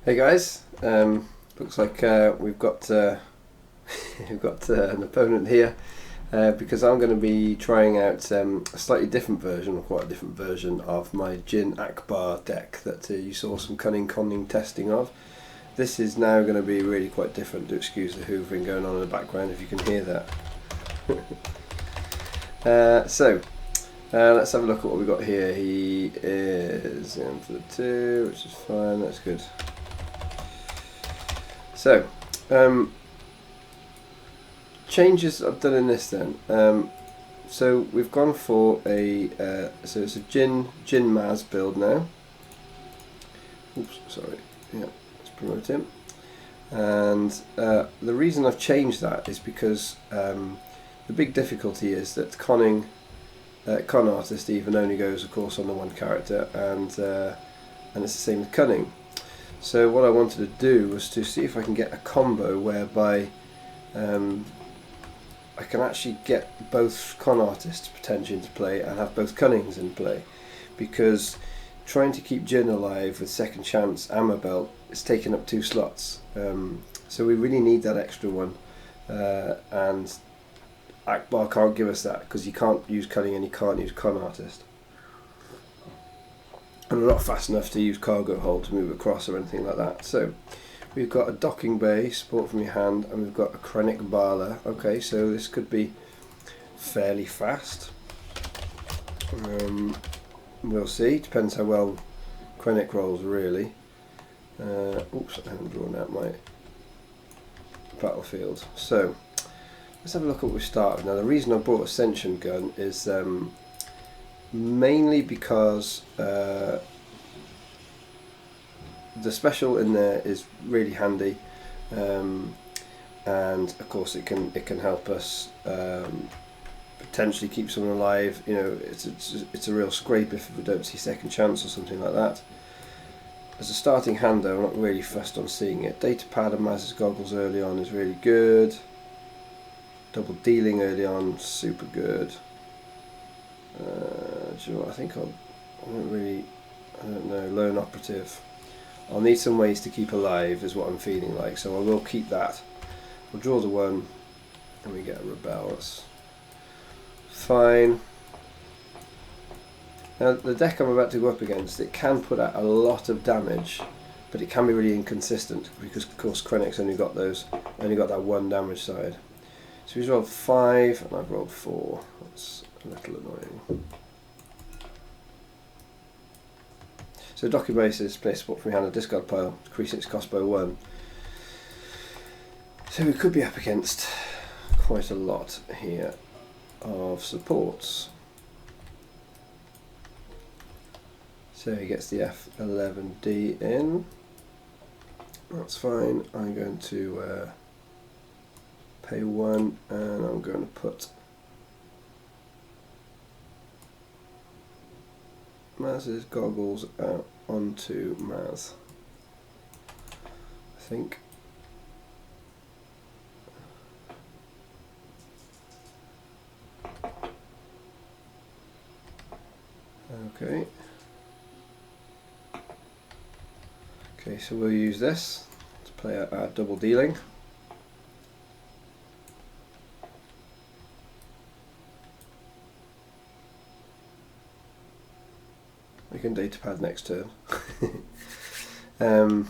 Hey guys, looks like we've got we've got an opponent here because I'm going to be trying out a slightly different version, or quite a different version of my eJyn Akbar deck that you saw some Cunning Conning testing of. This is now going to be really quite different. Do excuse the hoovering going on in the background if you can hear that. Let's have a look at what we've got here. He is in for the 2, which is fine, that's good. So, changes I've done in this then. So we've gone for so it's a eJyn MAZ build now. Oops, sorry. Yeah, let's promote him. And the reason I've changed that is because the big difficulty is that Con Artist even only goes, of course, on the one character, and it's the same with Cunning. So what I wanted to do was to see if I can get a combo whereby I can actually get both Con Artists potentially into play and have both Cunnings in play, because trying to keep eJyn alive with Second Chance Ammo Belt is taking up 2 slots. So we really need that extra one, and Akbar can't give us that because you can't use Cunning and you can't use Con Artist. And we're not fast enough to use cargo hold to move across or anything like that. So we've got a docking bay, support from your hand, and we've got a Krennic Bala. Okay, so this could be fairly fast. We'll see, depends how well Krennic rolls really. Oops, I haven't drawn out my battlefield. So let's have a look at what we started. Now the reason I brought Ascension Gun is mainly because the special in there is really handy, and of course it can help us potentially keep someone alive. You know, it's a real scrape if we don't see Second Chance or something like that. As a starting hand though, I'm not really fussed on seeing it. Data pad and MAZ's goggles early on is really good. Double dealing early on, super good. Do you know what, I don't know, lone operative. I'll need some ways to keep alive is what I'm feeling like, so I will keep that. We'll draw the 1 and we get a rebel. That's fine. Now the deck I'm about to go up against, it can put out a lot of damage, but it can be really inconsistent because of course Krennic's only got that 1 damage side. So he's rolled 5 and I've rolled 4. That's a little annoying. So docking bases, play support from your hand, a discard pile, decrease its cost by 1. So we could be up against quite a lot here of supports. So he gets the F11D in. That's fine. I'm going to pay 1 and I'm going to put MAZ's goggles out onto MAZ, I think. Okay. Okay, so we'll use this to play our double dealing. We can data pad next turn. And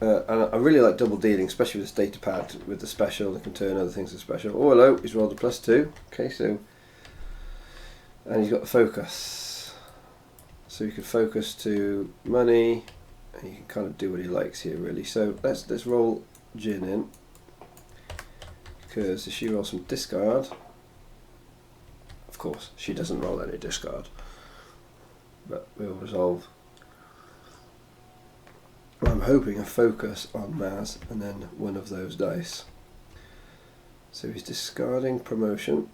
I really like double dealing, especially with this data pad with the special. It can turn other things to special. Oh hello, he's rolled a +2. Okay, so and he's got the focus, so you can focus to money, and you can kind of do what he likes here really. So let's roll eJyn in, because if she rolls some discard. Of course, she doesn't roll any discard, but we'll resolve. I'm hoping a focus on MAZ and then one of those dice. So he's discarding promotion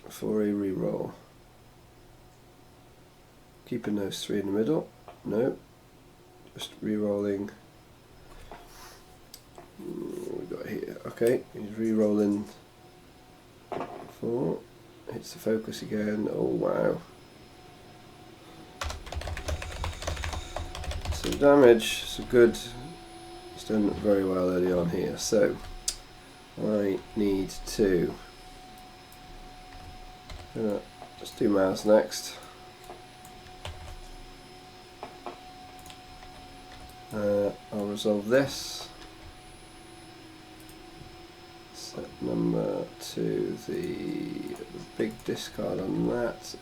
for a reroll. Keeping those 3 in the middle. No, just re-rolling. What we got here? Okay, he's re-rolling 4. Hits the focus again. Oh wow. some damage. So good. He's done very well early on here. So I need to. Let's do MAZ next. I'll resolve this. Set number to the big discard on that.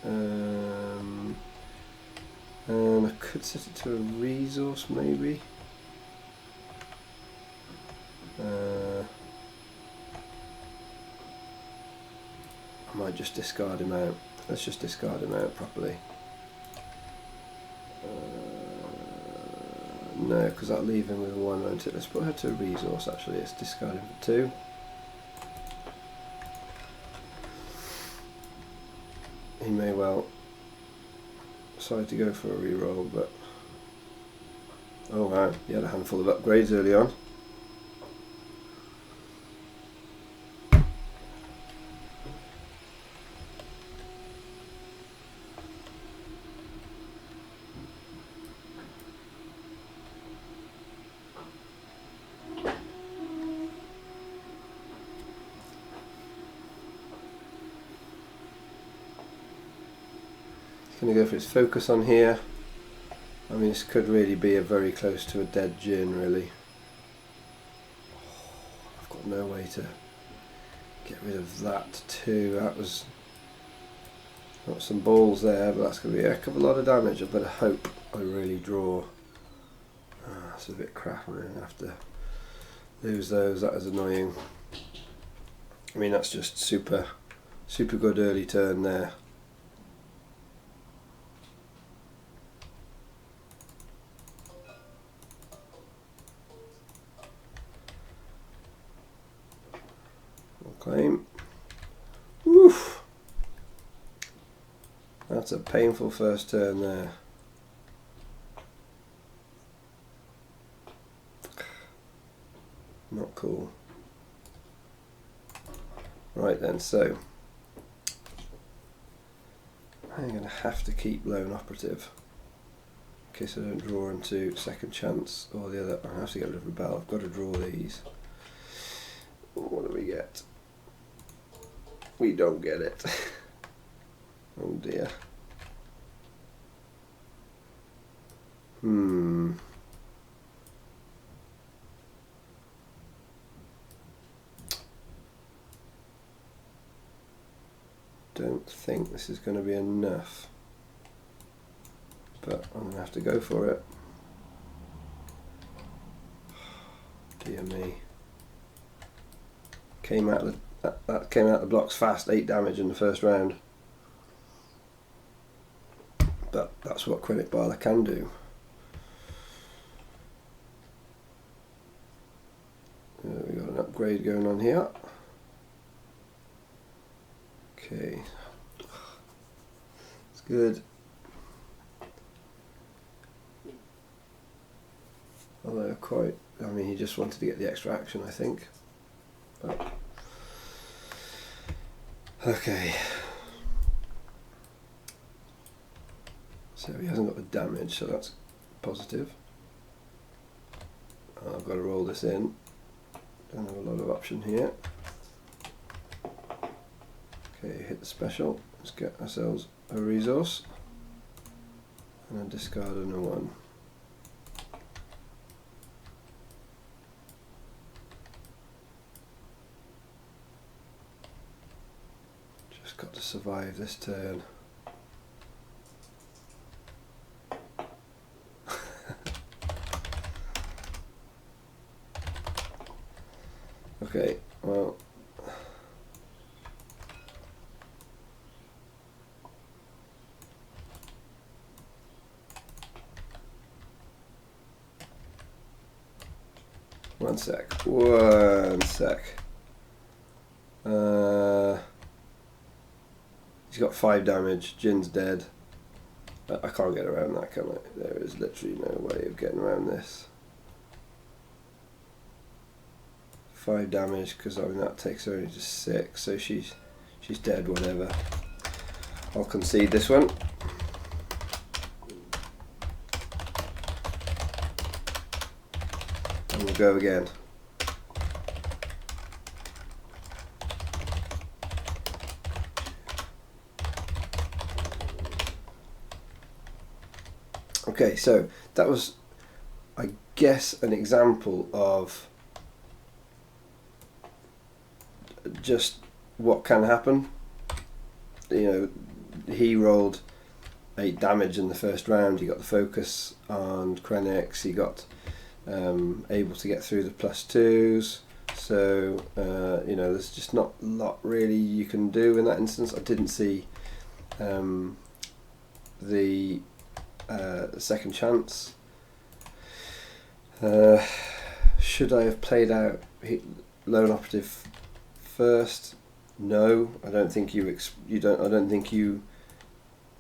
And I could set it to a resource maybe. I might just discard him out. Let's just discard him out properly. No, because that'll leave him with one, won't it? Let's put her to a resource actually. Let's discard him for 2. He may well decide to go for a reroll, but oh wow, he had a handful of upgrades early on. Going to go for his focus on here. I mean, this could really be a very close to a dead Jinn, really. I've got no way to get rid of that too. That was got some balls there, but that's going to be a heck of a lot of damage. I better hope I really draw. That's a bit crap. I'm going to have to lose those. That is annoying. I mean, that's just super good early turn there. Claim. Oof. That's a painful first turn there. Not cool. Right then, so I'm going to have to keep lone operative in case I don't draw into second chance or the other. I have to get rid of rebel. I've got to draw these. What do we get? We don't get it. Oh dear. Don't think this is going to be enough, but I'm going to have to go for it. Dear me. Came out of that came out the blocks fast. 8 damage in the first round, but that's what Cunning can do. We got an upgrade going on here. Okay, it's good. Although quite, I mean, he just wanted to get the extra action, I think. But okay, so he hasn't got the damage, so that's positive. I've got to roll this in. Don't have a lot of option here. Okay, hit the special. Let's get ourselves a resource and a discard and a 1. Just got to survive this turn. Okay, well, one sec. He's got 5 damage, Jin's dead. I can't get around that, can I? There is literally no way of getting around this. 5 damage, because I mean that takes her only to 6, so she's dead, whatever. I'll concede this one. go again. Okay, so that was, I guess, an example of just what can happen. You know, he rolled 8 damage in the first round. He got the focus on Krennic. He got able to get through the +2s. So you know, there's just not a lot really you can do in that instance. I didn't see the second chance. Should I have played out Lone Operative first? No, I don't think you I don't think you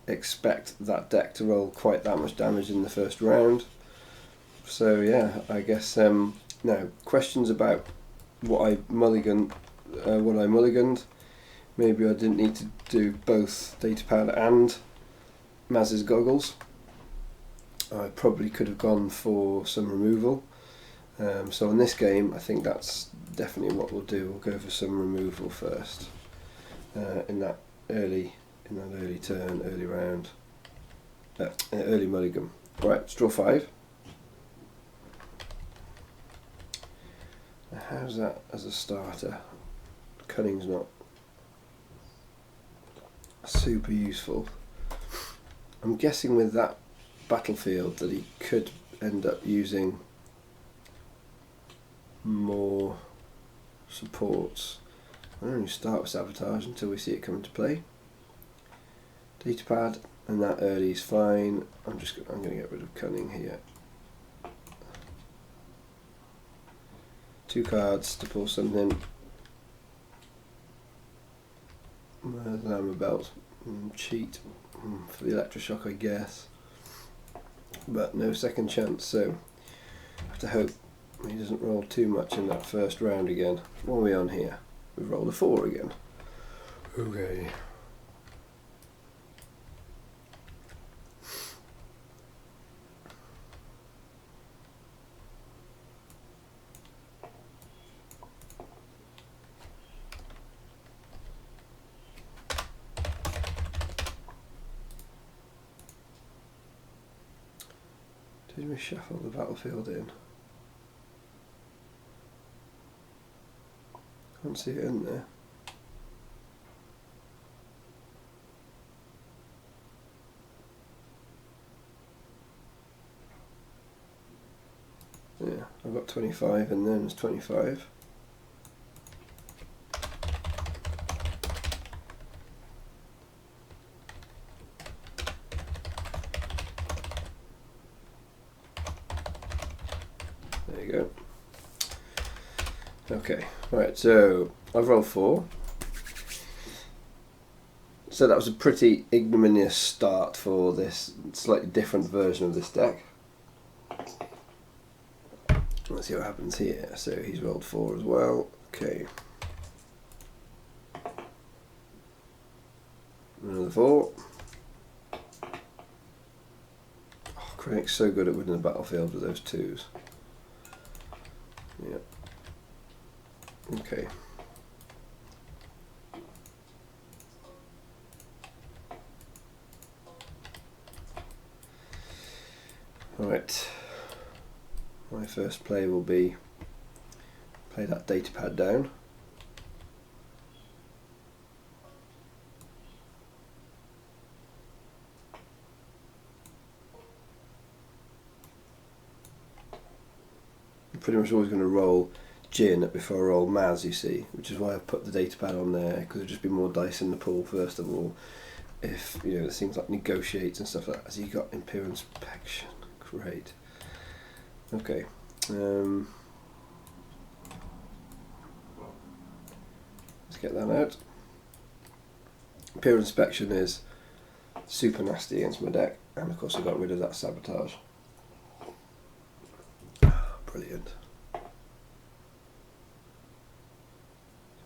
expect that deck to roll quite that much damage in the first round. So yeah, I guess now questions about what I mulliganed. Maybe I didn't need to do both Datapad and MAZ's goggles. I probably could have gone for some removal. So in this game, I think that's definitely what we'll do. We'll go for some removal first in that early turn, early round, early mulligan. Right, let's draw 5. How's that as a starter? Cunning's not super useful. I'm guessing with that battlefield that he could end up using more supports. I don't really start with Sabotage until we see it come into play. Datapad and that early is fine. I'm going to get rid of Cunning here. 2 cards to pull something. There's an armor belt. Cheat for the electroshock, I guess. But no second chance, so I have to hope he doesn't roll too much in that first round again. What are we on here? We've rolled a 4 again. Okay. Did we shuffle the battlefield in? Can't see it in there. Yeah, I've got 25 and then it's 25. There you go. Okay, right, so I've rolled 4. So that was a pretty ignominious start for this slightly different version of this deck. Let's see what happens here. So he's rolled 4 as well. Okay. Another 4. Oh, Krennic's so good at winning the battlefield with those 2s. Yeah. Okay. Right. My first play will be play that Datapad down. I'm pretty much always going to roll eJyn before I roll MAZ, you see, which is why I've put the Datapad on there, because there'll just be more dice in the pool first of all. If you know, things like negotiates and stuff like that. So you got Imperial Inspection, great. Okay. Let's get that out. Imperial Inspection is super nasty against my deck, and of course I got rid of that Sabotage. Brilliant. I'm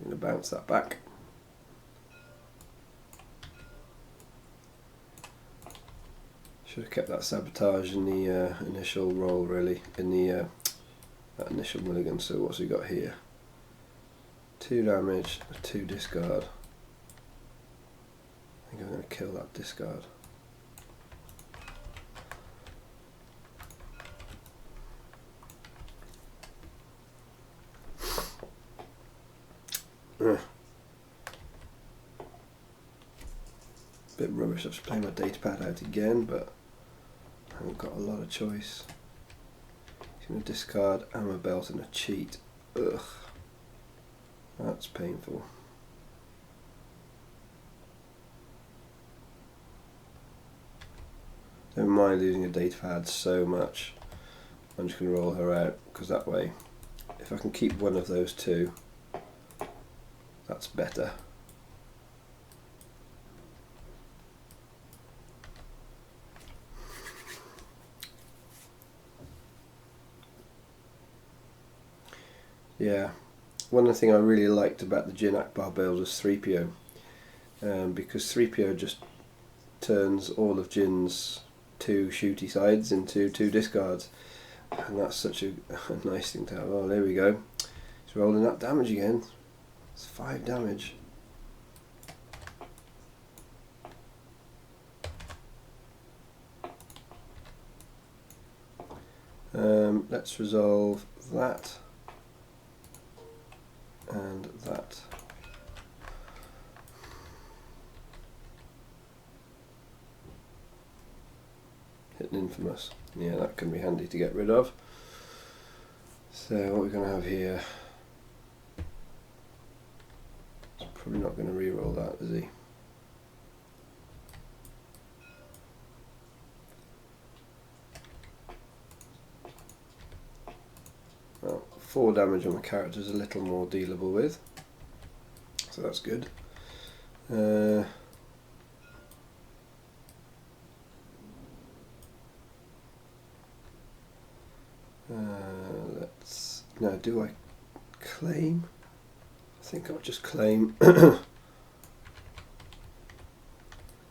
going to bounce that back. Should have kept that Sabotage in the initial roll, really, in the that initial mulligan. So what's he got here? 2 damage, a 2 discard. I think I'm going to kill that discard. Bit rubbish. I've played my datapad out again, but I haven't got a lot of choice. He's going to discard ammo belt and a cheat. Ugh, that's painful. Don't mind losing a datapad so much. I'm just going to roll her out, because that way, if I can keep one of those two, that's better. Yeah, one of the things I really liked about the Jyn Akbar build was 3PO, because 3PO just turns all of Jyn's 2 shooty sides into 2 discards, and that's such a nice thing to have. Oh, there we go. He's rolling that damage again. It's 5 damage. Let's resolve that and that. Hit an infamous. Yeah, that can be handy to get rid of. So what we're going to have here, he's probably not going to re-roll that, is he? Well, 4 damage on the character is a little more dealable with, so that's good. Let's now. Do I claim? I think I'll just claim. I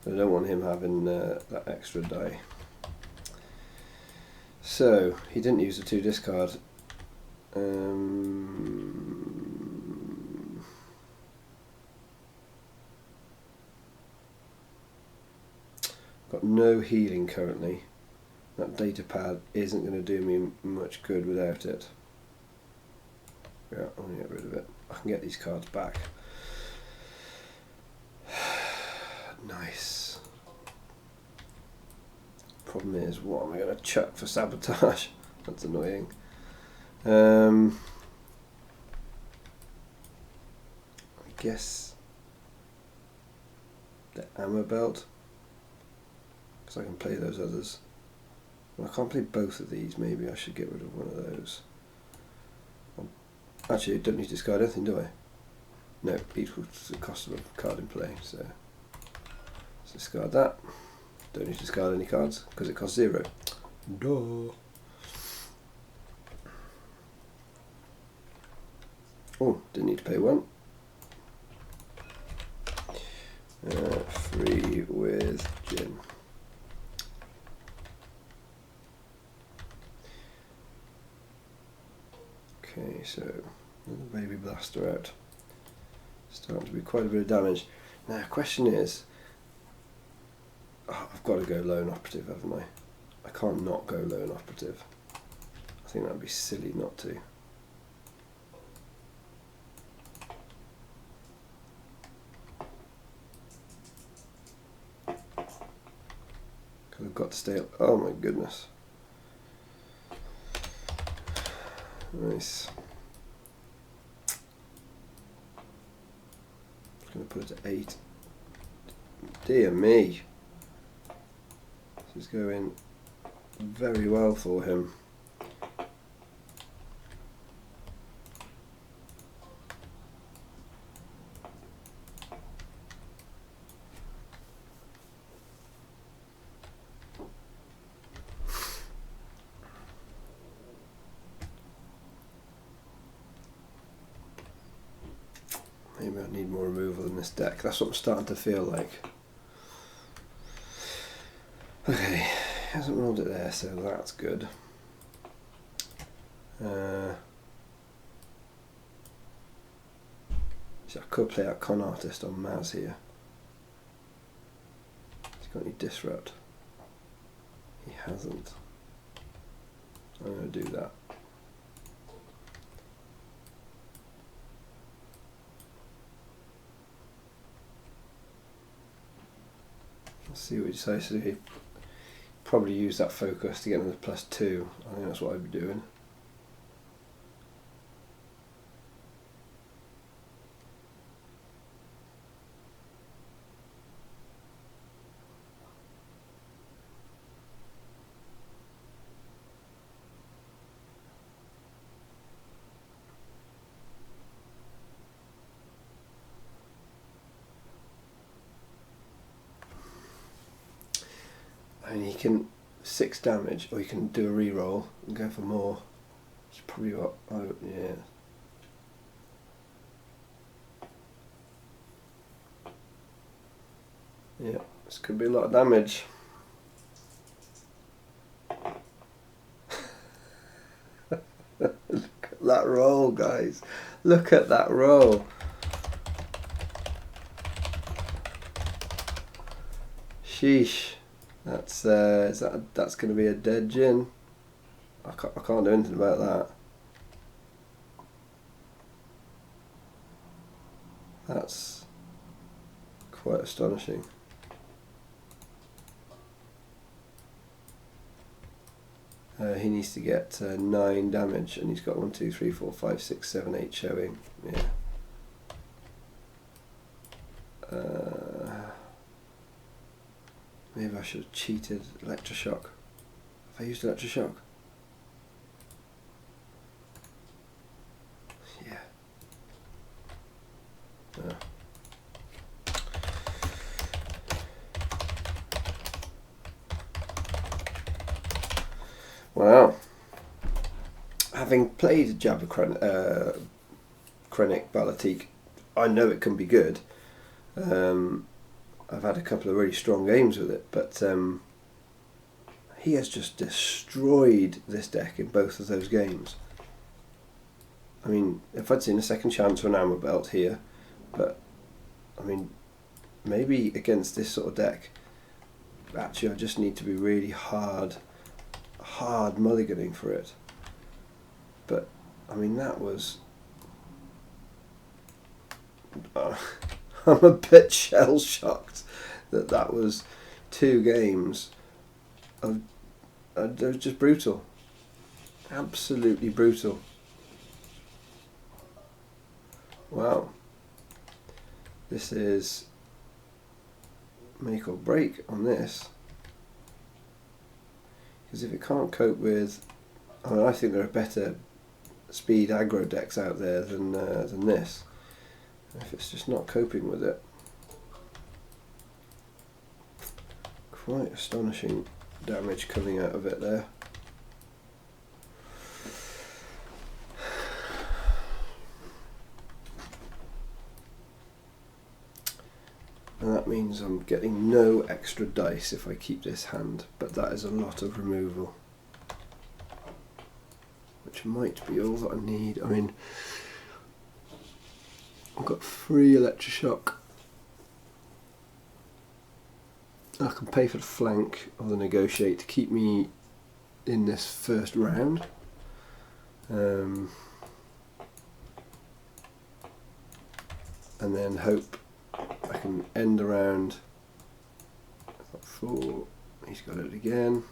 don't want him having that extra die. So he didn't use the 2 discard. Got no healing currently. That datapad isn't going to do me much good without it. Yeah, I'm going to get rid of it. I can get these cards back. Nice. Problem is, what am I going to chuck for sabotage? That's annoying. I guess the ammo belt, because I can play those others. Well, I can't play both of these. Maybe I should get rid of one of those. Actually, I don't need to discard anything, do I? No, equals the cost of a card in play. So let's discard that. Don't need to discard any cards because it costs 0. Duh. Oh, didn't need to pay 1. Free with Jyn. Okay, so another baby blaster out. Starting to be quite a bit of damage. Now, the question is, I've got to go lone operative, haven't I? I can't not go lone operative. I think that'd be silly not to. Because I've got to stay up. Oh my goodness. Nice. I'm going to put it to 8. Dear me. This is going very well for him. Maybe I need more removal in this deck. That's what I'm starting to feel like. Okay, hasn't rolled it there, so that's good. So I could play out Con Artist on MAZ here. He's got any disrupt? He hasn't. I'm going to do that. Let's see what he decides to do. Probably use that focus to get another +2. I think that's what I'd be doing. And he can 6 damage, or you can do a reroll and go for more. It's probably what I would, yeah. Yeah, this could be a lot of damage. Look at that roll, guys. Look at that roll. Sheesh. That's that's going to be a dead Jyn. I can't do anything about that. That's quite astonishing. He needs to get 9 damage, and he's got 1, 2, 3, 4, 5, 6, 7, 8 showing. Yeah. Maybe I should have cheated electroshock. Have I used electroshock? Yeah. Wow. Having played Jabba Krennic Balatik, I know it can be good. I've had a couple of really strong games with it, but he has just destroyed this deck in both of those games. I mean, if I'd seen a second chance for an armor belt here, but I mean, maybe against this sort of deck, actually I just need to be really hard mulliganing for it. But I mean, that was I'm a bit shell shocked that was 2 games of it was just brutal, absolutely brutal. Wow, this is make or break on this, because if it can't cope with, I mean, I think there are better speed aggro decks out there than this. If it's just not coping with it, quite astonishing damage coming out of it there. And that means I'm getting no extra dice if I keep this hand, but that is a lot of removal, which might be all that I need. I mean, I've got 3 electroshock. I can pay for the flank of the negotiate to keep me in this first round. And then hope I can end the round. I've got 4. He's got it again.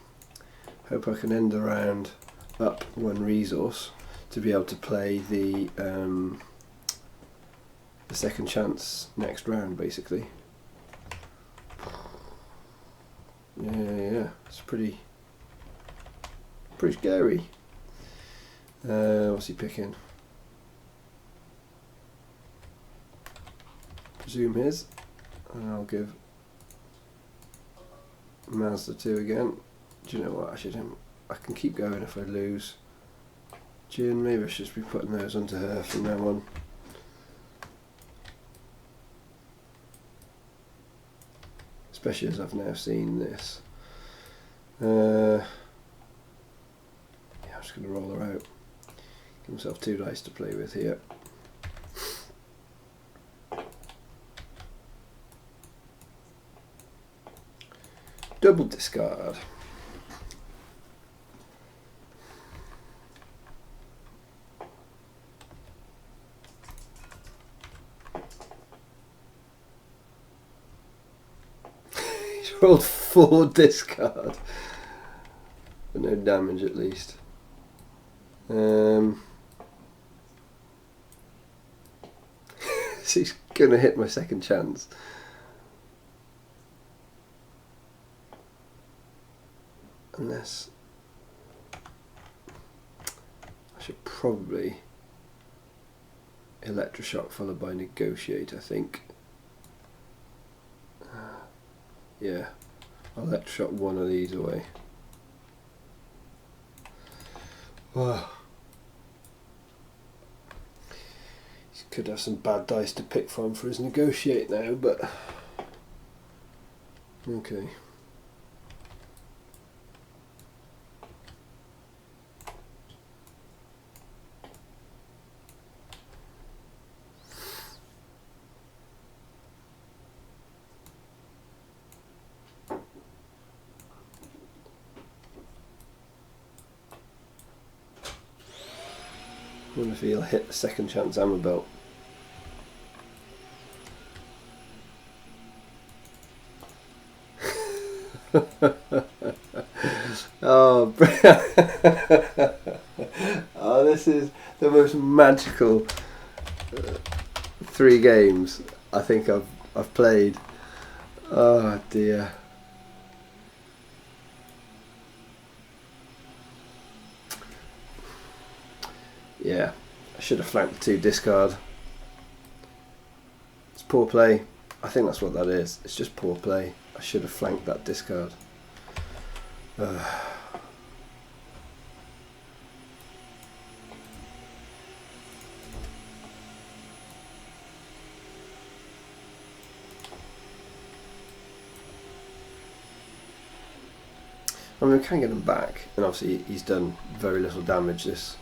Hope I can end the round up 1 resource to be able to play the second chance next round, basically. Yeah, it's pretty scary. What's he picking? Presume his, and I'll give MAZ the 2 again. Do you know what? I can keep going if I lose. Jyn, maybe I should just be putting those onto her from now on. Especially as I've now seen this. Yeah, I'm just going to roll her out. Give himself 2 dice to play with here. Double discard. He's rolled 4 discard. But no damage at least. So he's gonna hit my second chance. Unless I should probably electroshock followed by negotiate, I think. Yeah, I'll electroshock one of these away. Wow. He could have some bad dice to pick from for his negotiate now, but okay. I wonder if he'll hit the second chance ammo belt. Oh, oh, this is the most magical 3 games I think I've played. Oh dear. Yeah, I should have flanked the 2 discard. It's poor play. I think that's what that is. It's just poor play. I should have flanked that discard. I mean, we can get him back, and obviously he's done very little damage this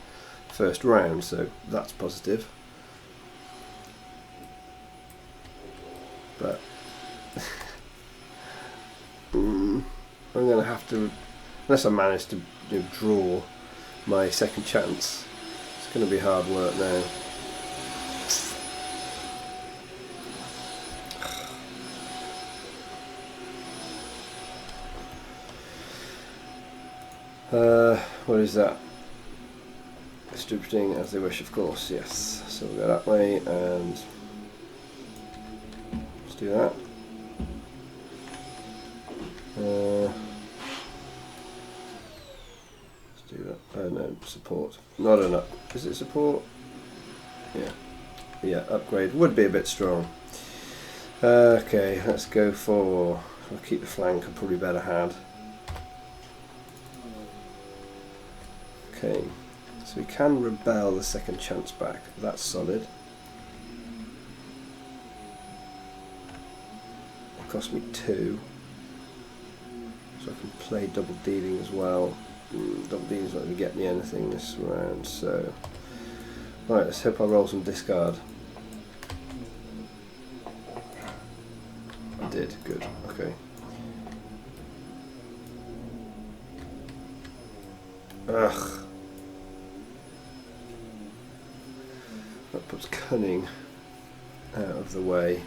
first round, so that's positive. But I'm going to have to, unless I manage to draw my second chance, it's going to be hard work now. What is that? Distributing as they wish, of course, yes. So we'll go that way and let's do that. Let's do that. Oh no, support. Not enough. Is it support? Yeah. Yeah, upgrade would be a bit strong. Okay, let's go for. I'll keep the flank, a probably better hand. Okay. So we can rebel the second chance back. That's solid. It cost me 2. So I can play double dealing as well. Double dealing's not going to get me anything this round. So, right, let's hope I roll some discard. I did. Good. Okay. Ugh. That puts Cunning out of the way.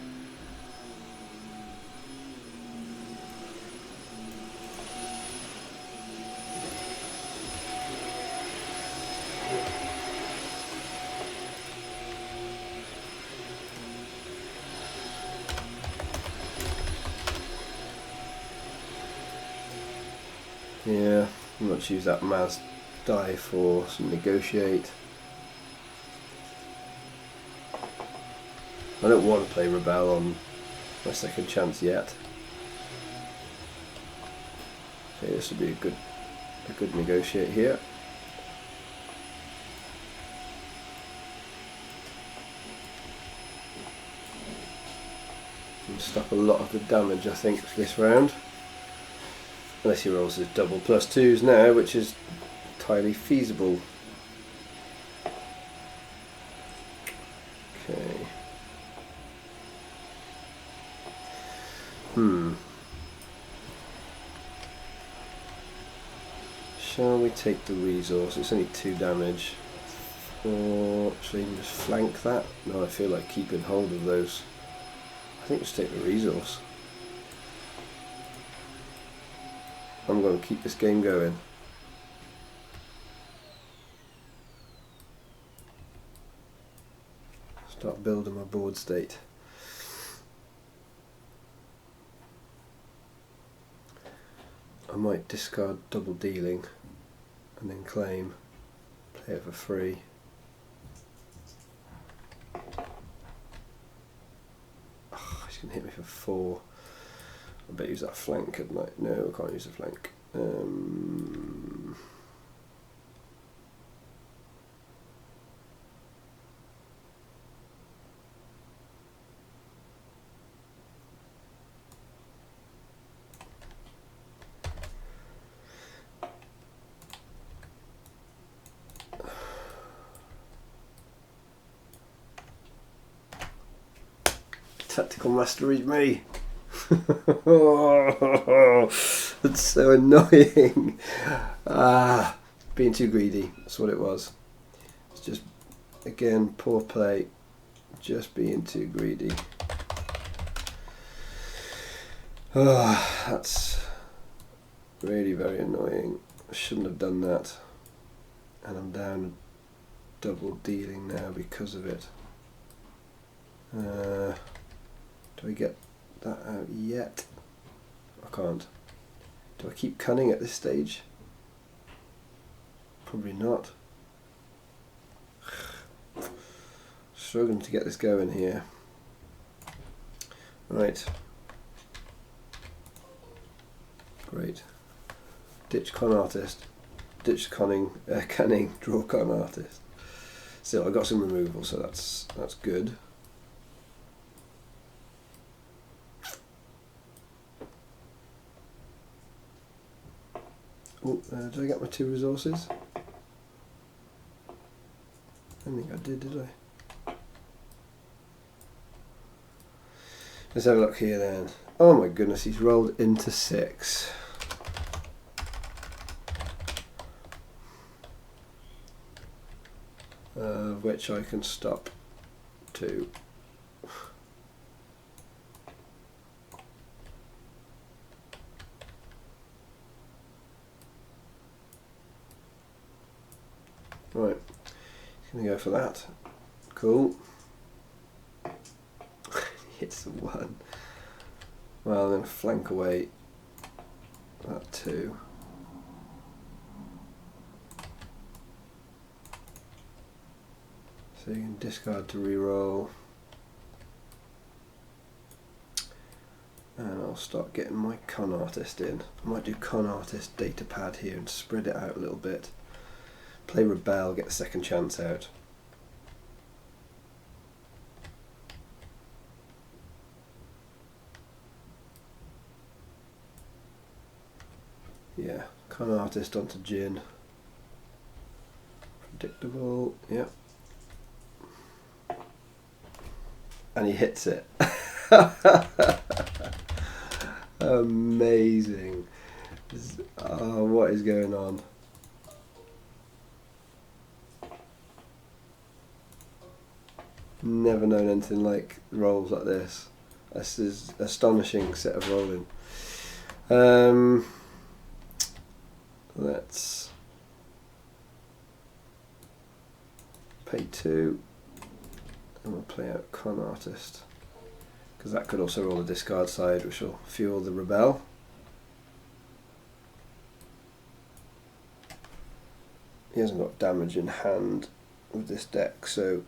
Yeah, I'm going to use that MAZ die for some negotiate. I don't want to play Rebel on my second chance yet. Okay, this would be a good negotiate here. Can stop a lot of the damage, I think, this round. Unless he rolls his double +2s now, which is entirely feasible. Shall we take the resource? It's only 2 damage. Or should I even just flank that? No, I feel like keeping hold of those. I think just take the resource. I'm going to keep this game going. Start building my board state. I might discard double dealing and then claim, play it for free. Oh, he's going to hit me for 4. I bet use that flank, couldn't I? No, I can't use the flank. Tactical mastery is me. Oh, that's so annoying. Being too greedy. That's what it was. It's just, again, poor play. Just being too greedy. That's really very annoying. I shouldn't have done that. And I'm down double dealing now because of it. Do I get that out yet? I can't. Do I keep cunning at this stage? Probably not. Struggling to get this going here. Right. Great. Ditch con artist. Ditch conning, canning, draw con artist. Still, I got some removal, so that's good. Oh, did I get my 2 resources? I don't think I did I? Let's have a look here then. Oh my goodness, he's rolled into 6. Which I can stop 2. Right, he's going to go for that. Cool. Hits the 1. Well, I'm going to flank away that 2. So you can discard to reroll. And I'll start getting my con artist in. I might do con artist data pad here and spread it out a little bit. Play rebel, get the second chance out. Yeah, con artist onto eJyn. Predictable, yeah. And he hits it. Amazing. Oh, what is going on? Never known anything like rolls like this. This is an astonishing set of rolling. Let's pay 2 and we'll play out con artist because that could also roll the discard side, which will fuel the rebel. He hasn't got damage in hand with this deck, so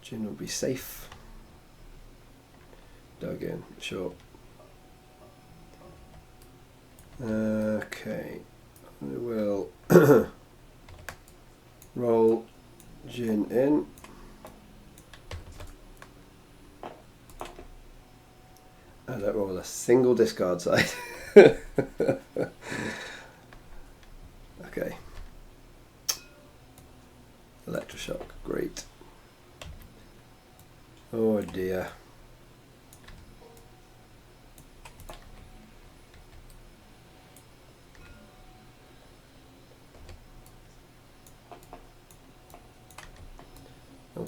eJyn will be safe. Dug in, sure. Okay, we will roll eJyn in. I don't roll a single discard side. Okay. Electroshock, great. Oh dear.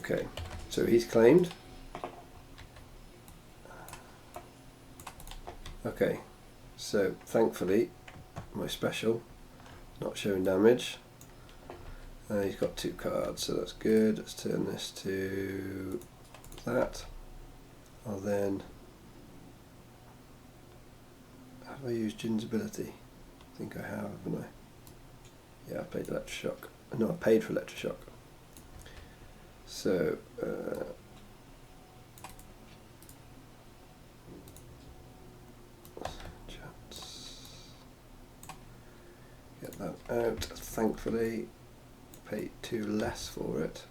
Okay, so he's claimed. Okay, so thankfully my special not showing damage. He's got 2 cards, so that's good. Let's turn this to that. I'll then, how do I use Jin's ability? I think I have, haven't I? Yeah, I played Electroshock. No, I paid for Electroshock. So, get that out. Thankfully, paid 2 less for it.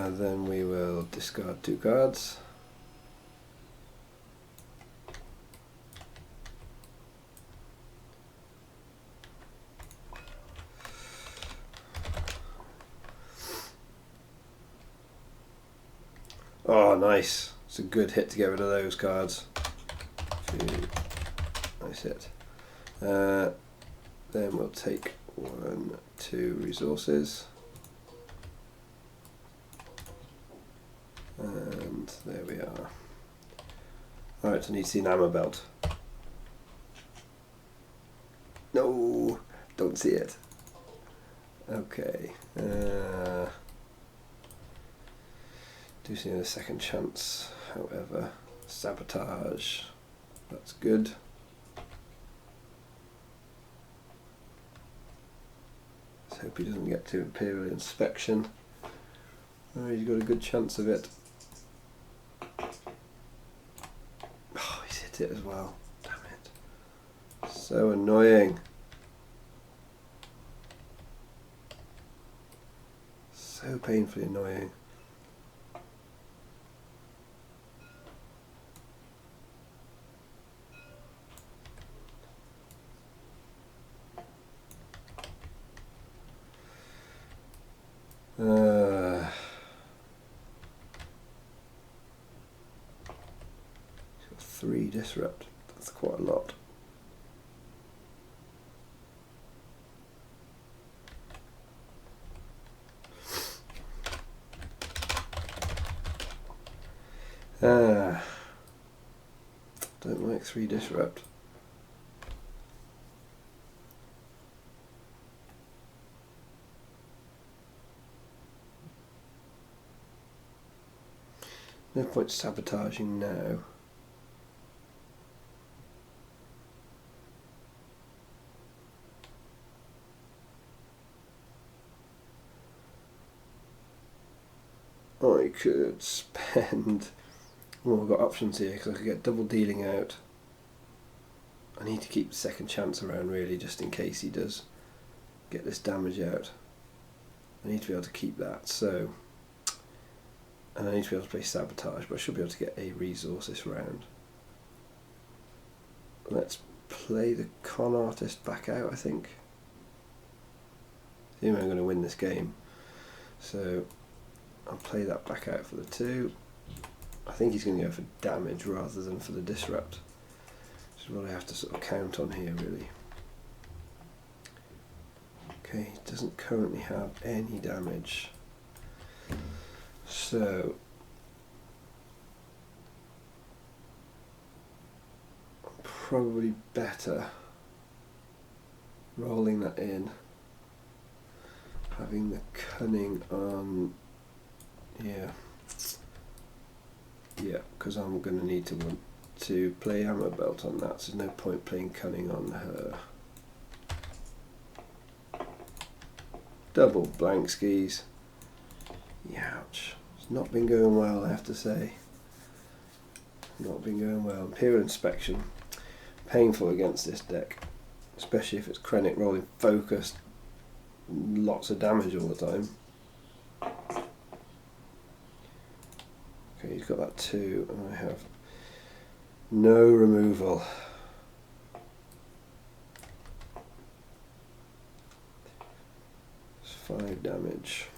Then we will discard 2 cards. Oh, nice. It's a good hit to get rid of those cards. Nice hit. Then we'll take 1, 2 resources. And there we are. Alright, I need to see an ammo belt. No, don't see it. Okay. Do see a second chance, however. Sabotage. That's good. Let's hope he doesn't get to Imperial Inspection. Oh, he's got a good chance of it. Oh, he's hit it as well. Damn it. So annoying. So painfully annoying. He's got 3 disrupt. That's quite a lot. Don't like 3 disrupt. No point sabotaging now. I could spend. Well, I've got options here because I could get double dealing out. I need to keep the second chance around really, just in case he does get this damage out. I need to be able to keep that. So. And I need to be able to play sabotage, but I should be able to get a resource this round. Let's play the con artist back out, I think. I think I'm going to win this game. So I'll play that back out for the 2. I think he's going to go for damage rather than for the disrupt. Which is what I have to sort of count on here really. Okay, he doesn't currently have any damage. So probably better rolling that in, having the cunning on. Yeah, because I'm going to need to want to play ammo belt on that, so there's no point playing cunning on her. Double blank skis. Ouch. It's not been going well, I have to say. Not been going well. Imperial Inspection. Painful against this deck. Especially if it's Krennic rolling focused. Lots of damage all the time. Okay, he's got that 2, and I have no removal. It's 5 damage.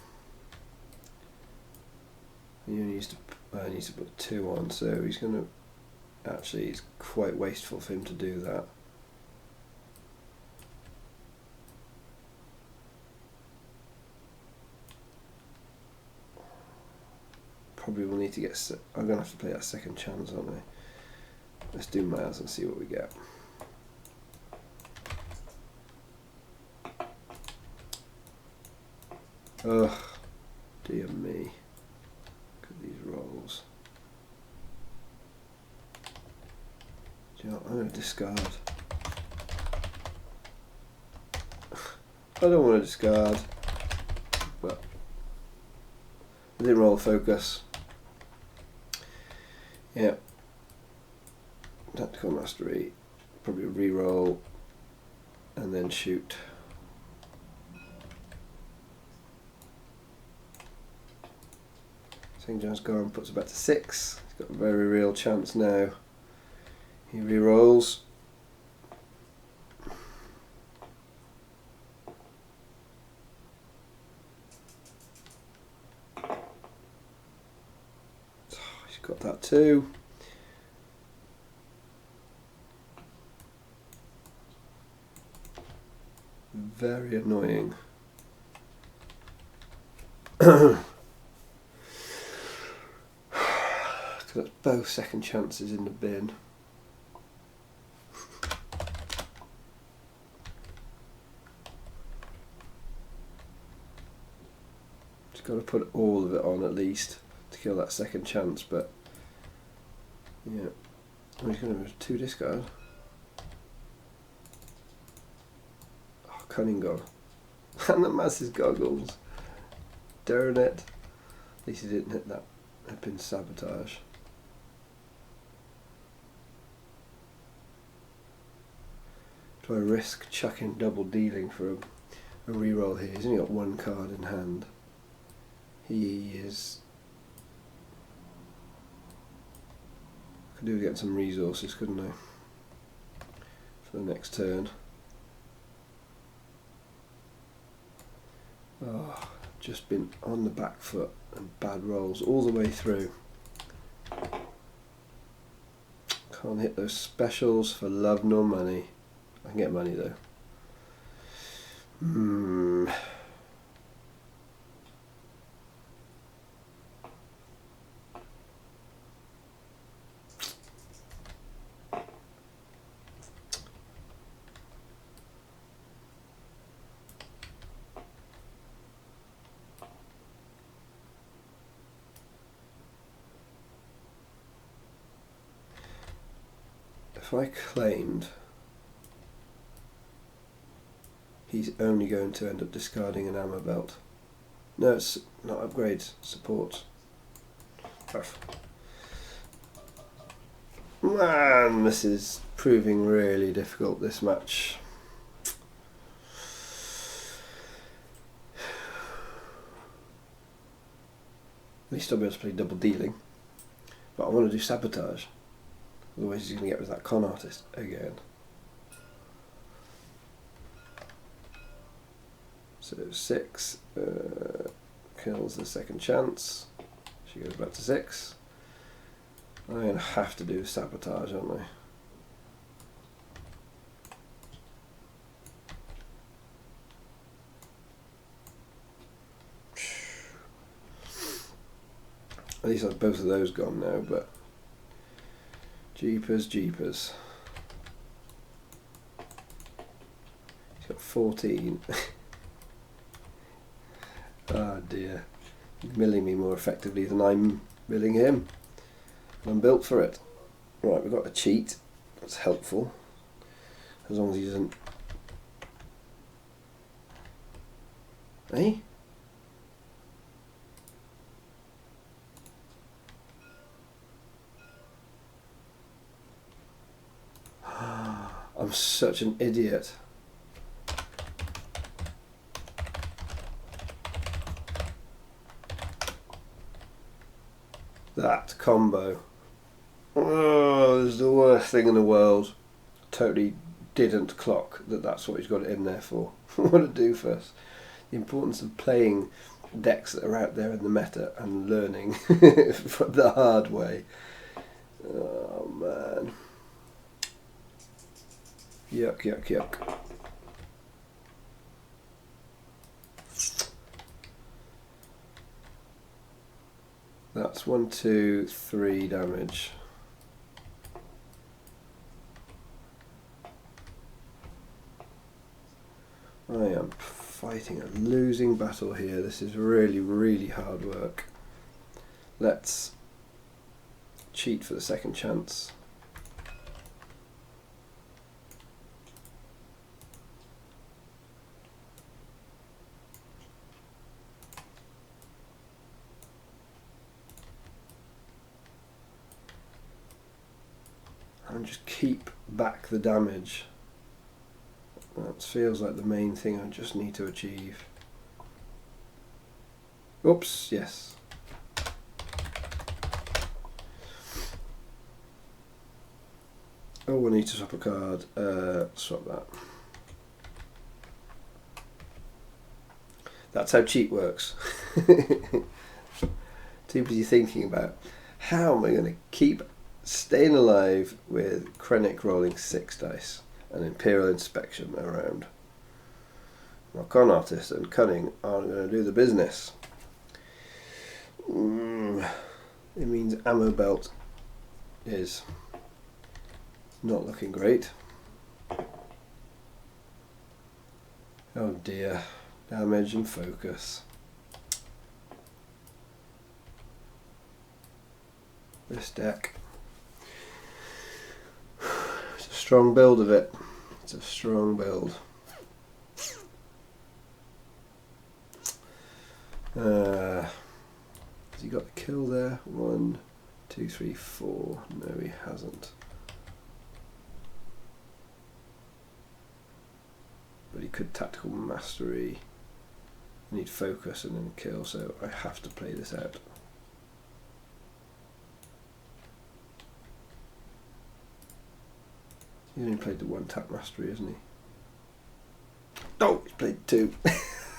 He only used to I need to put 2 on, so he's going to, actually it's quite wasteful for him to do that. Probably will need to get, I'm going to have to play that second chance, aren't I? Let's do MAZ and see what we get. Ugh, dear me. Look at these rolls. Do you know what? I'm going to discard. I don't want to discard, but I didn't roll focus. Yeah. Tactical mastery. Probably re-roll and then shoot. St. John's gone, puts it back to 6. He's got a very real chance now. He re-rolls. He's got that too. Very annoying. That's both second chances in the bin. Just got to put all of it on at least to kill that second chance, but yeah. I'm just going to have 2 discard. Oh, Cunning Conning. And the MAZ's goggles. Darn it. At least he didn't hit that. It'd been sabotage. Do I risk chucking double dealing for a reroll here? He's only got 1 card in hand. He is. Could do with getting some resources, couldn't I? For the next turn. Oh, just been on the back foot and bad rolls all the way through. Can't hit those specials for love nor money. I can get money though. If I claimed, he's only going to end up discarding an ammo belt. No, it's not upgrades, support. Man, this is proving really difficult, this match. At least I'll be able to play double dealing. But I want to do sabotage. Otherwise he's going to get with that con artist again. So 6 kills the second chance. She goes back to 6. I'm going to have to do sabotage, aren't I? At least I've both of those gone now, but jeepers, jeepers. He's got 14. Oh dear. He's milling me more effectively than I'm milling him. I'm built for it. Right, we've got a cheat. That's helpful. As long as he doesn't... Eh? I'm such an idiot. That combo. Oh, this is the worst thing in the world. Totally didn't clock that that's what he's got it in there for. What a doofus. The importance of playing decks that are out there in the meta and learning from the hard way. Oh man. Yuck, yuck, yuck. That's 1, 2, 3 damage. I am fighting a losing battle here. This is really, really hard work. Let's cheat for the second chance. And just keep back the damage. That feels like the main thing I just need to achieve. Oops, yes. Oh, I need to swap a card. Swap that. That's how cheat works. Too busy thinking about how am I going to keep staying alive with Krennic rolling 6 dice and Imperial Inspection around. My Con Artist and Cunning aren't going to do the business. It means Ammo Belt is not looking great. Oh dear. Damage and focus. This deck. It's a strong build of it. It's a strong build. Has he got the kill there? 1, 2, 3, 4. No, he hasn't. But he could tactical mastery. I need focus and then kill, so I have to play this out. He's only played the 1 tap mastery, isn't he? Oh, he's played 2.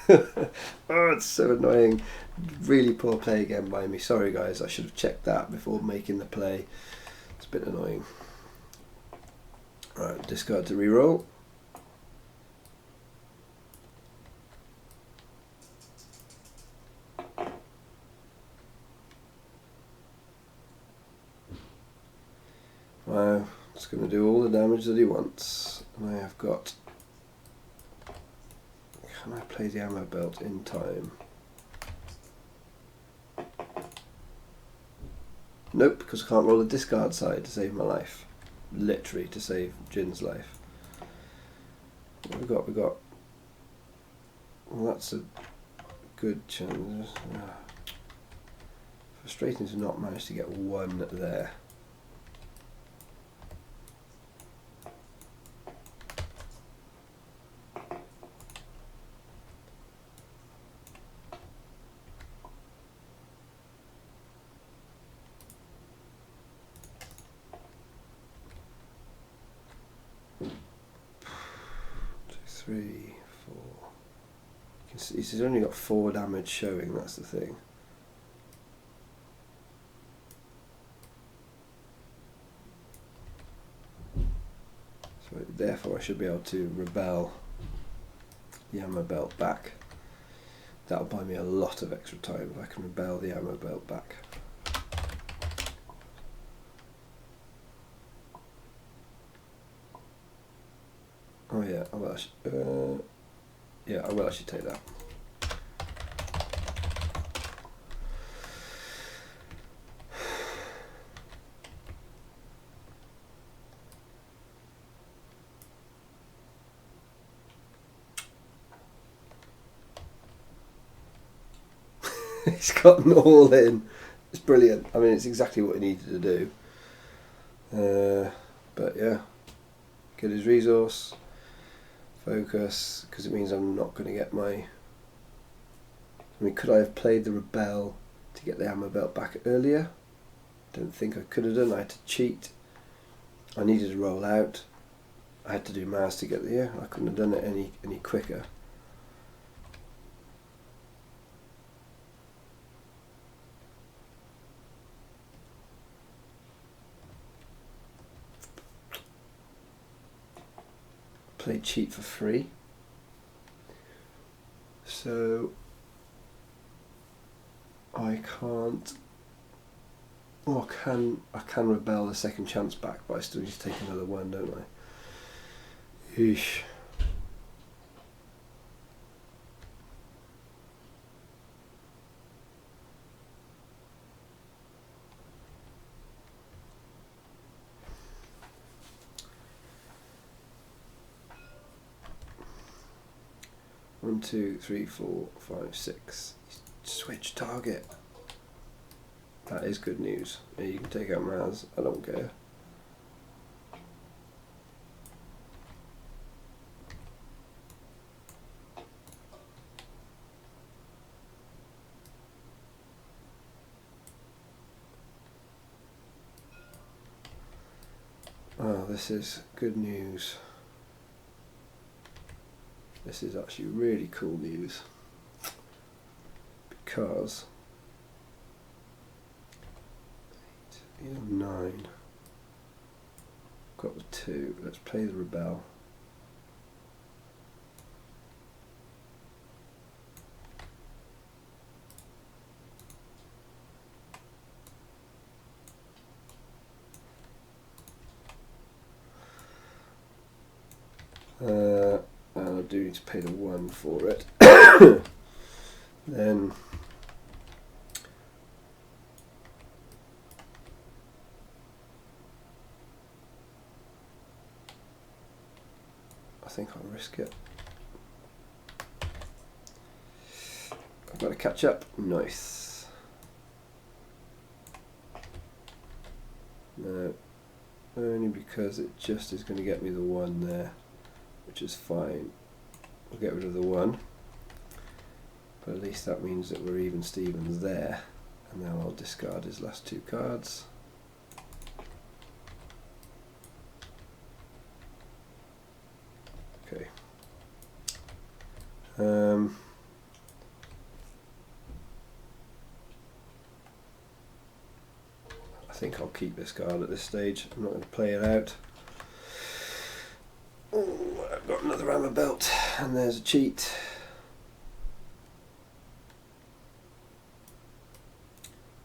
Oh, it's so annoying. Really poor play again by me. Sorry guys, I should have checked that before making the play. It's a bit annoying. Right, discard to reroll. Wow, it's going to do all the damage that he wants. And I have got... Can I play the ammo belt in time? Nope, because I can't roll the discard side to save my life. Literally to save Jyn's life. What have we got? We got... Well, that's a good chance. Frustrating to not manage to get 1 there. Three, 4. You can see he's only got 4 damage showing, that's the thing. So therefore I should be able to rebel the ammo belt back. That'll buy me a lot of extra time if I can rebel the ammo belt back. Oh yeah, I will actually, yeah, I will actually take that. He's gotten all in. It's brilliant. I mean, it's exactly what he needed to do. But yeah, get his resource. Focus, because it means I'm not going to get my... I mean, could I have played the Rebel to get the ammo belt back earlier? Don't think I could have done. I had to cheat. I needed to roll out. I had to do MAZ to get there. I couldn't have done it any quicker. cheat for free. So I can't. Oh, I can rebel the second chance back, but I still need to take another one, don't I? Eesh. One, two, three, four, five, six. Switch target. That is good news. Yeah, you can take out MAZ. I don't care. Oh, this is good news. This is actually really cool news because 8, 9. Got the 2. Let's play the rebel. And I do need to pay the 1 for it. Then I think I'll risk it. I've got to catch up. Nice. No, only because it just is going to get me the 1 there, which is fine. We'll get rid of the 1, but at least that means that we're even Stevens there, and now I'll discard his last 2 cards. Okay. I think I'll keep this card at this stage. I'm not going to play it out. Oh, I've got another armor belt, and there's a cheat.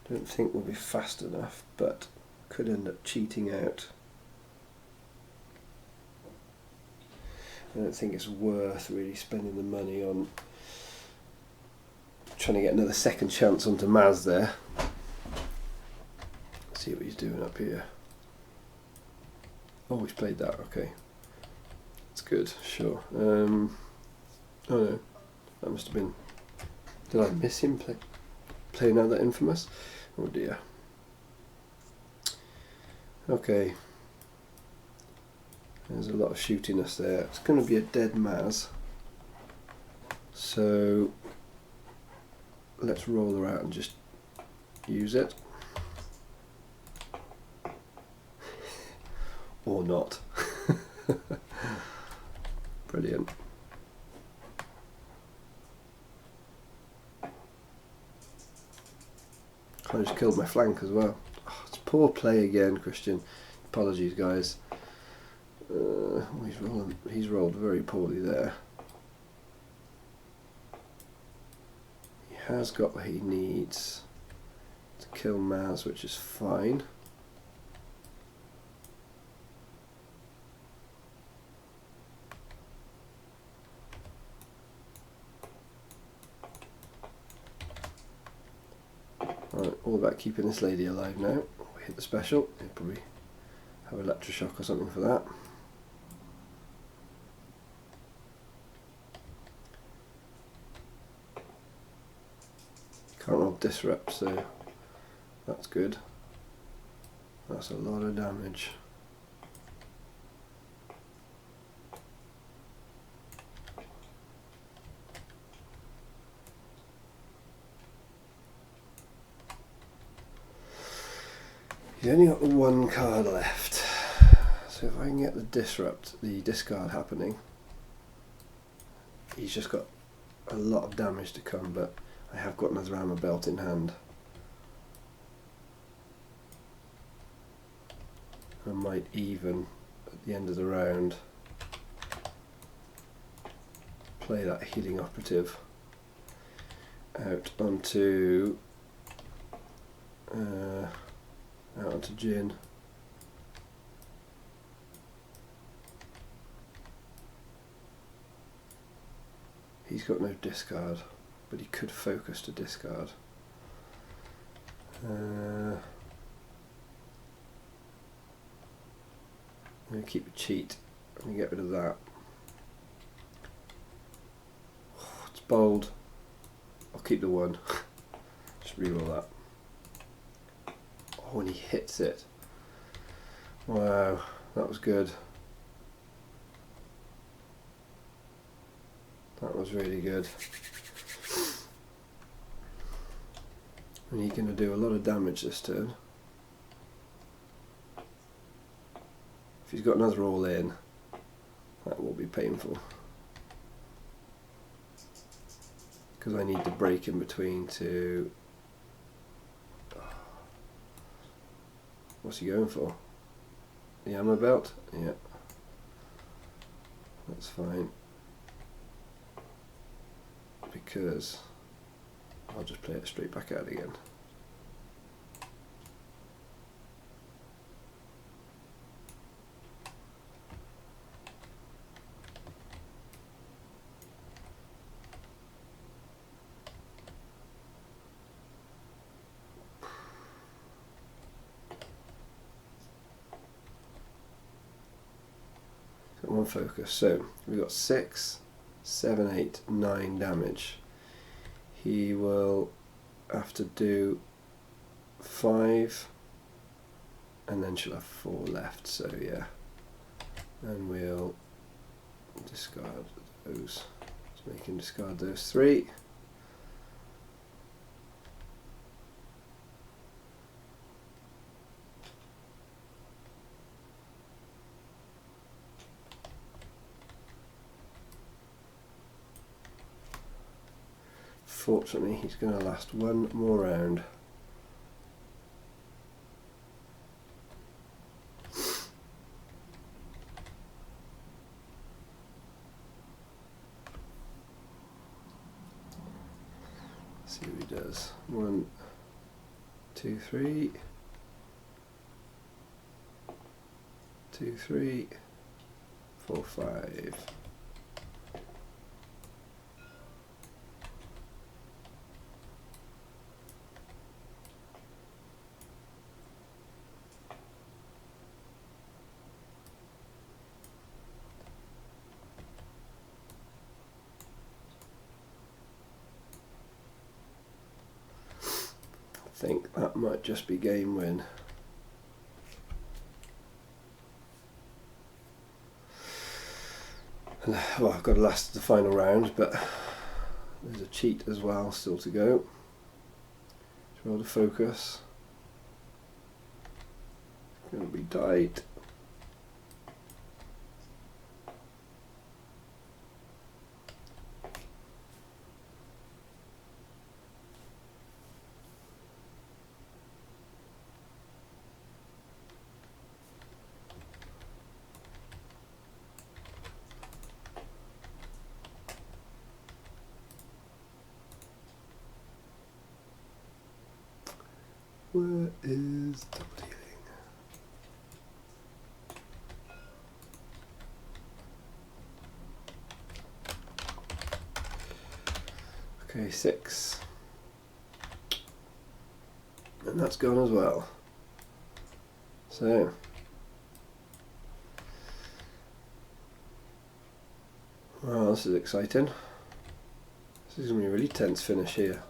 Don't think we'll be fast enough, but could end up cheating out. I don't think it's worth really spending the money on trying to get another second chance onto MAZ there. Let's see what he's doing up here. Oh, he's played that, okay. That's good, sure. Oh no, that must have been... Did I miss him playing out that infamous? Oh dear. Okay. There's a lot of shootiness there. It's going to be a dead MAZ. So let's roll her out and just use it. Or not. Brilliant. I just killed my flank as well. Oh, it's poor play again, Christian. Apologies, guys. He's rolled very poorly there. He has got what he needs to kill MAZ, which is fine. Right, all about keeping this lady alive now. We hit the special. He'll probably have electroshock or something for that. Can't roll disrupt, so that's good. That's a lot of damage. He's only got the 1 card left, so if I can get the discard happening, he's just got a lot of damage to come, but I have got another armor belt in hand. I might even, at the end of the round, play that healing operative out onto eJyn. He's got no discard, but he could focus to discard. I'm going to keep a cheat and get rid of that. Oh, it's bold. I'll keep the 1. Just reroll that. Oh, and he hits it. Wow, that was good. That was really good. And he's going to do a lot of damage this turn. If he's got another all in, that will be painful. Because I need to break in between to... What's he going for? The ammo belt? Yeah. That's fine. Because I'll just play it straight back out again. Got 1 focus, so we've got 6, 7, 8, 9 damage. He will have to do 5, and then she'll have 4 left, so yeah. And we'll discard those. Let's make him discard those 3. Fortunately, he's going to last 1 more round. See what he does. 1, 2, 3. 2, 3, 4, 5. I think that might just be game win. Well, I've got to last the final round, but there's a cheat as well still to go. Roll to focus. It's going to be tight. Where is double dealing? Okay, 6. And that's gone as well. So well, this is exciting. This is going to be a really tense finish here.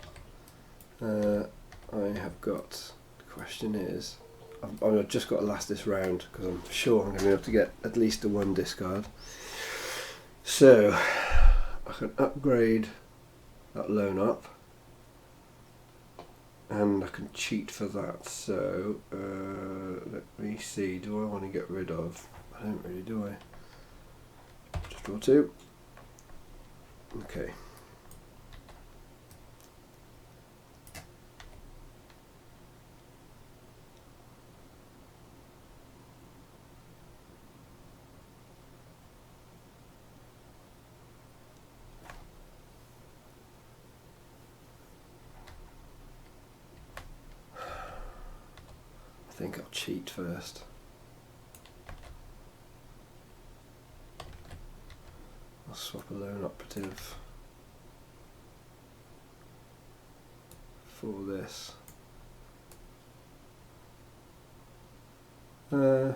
I have got, the question is, I've just got to last this round because I'm sure I'm going to be able to get at least a 1 discard. So I can upgrade that loan up and I can cheat for that. So let me see, do I want to get rid of, I don't really, do I? Just draw 2. Okay. think I'll cheat first. I'll swap a lone operative for this. Yeah,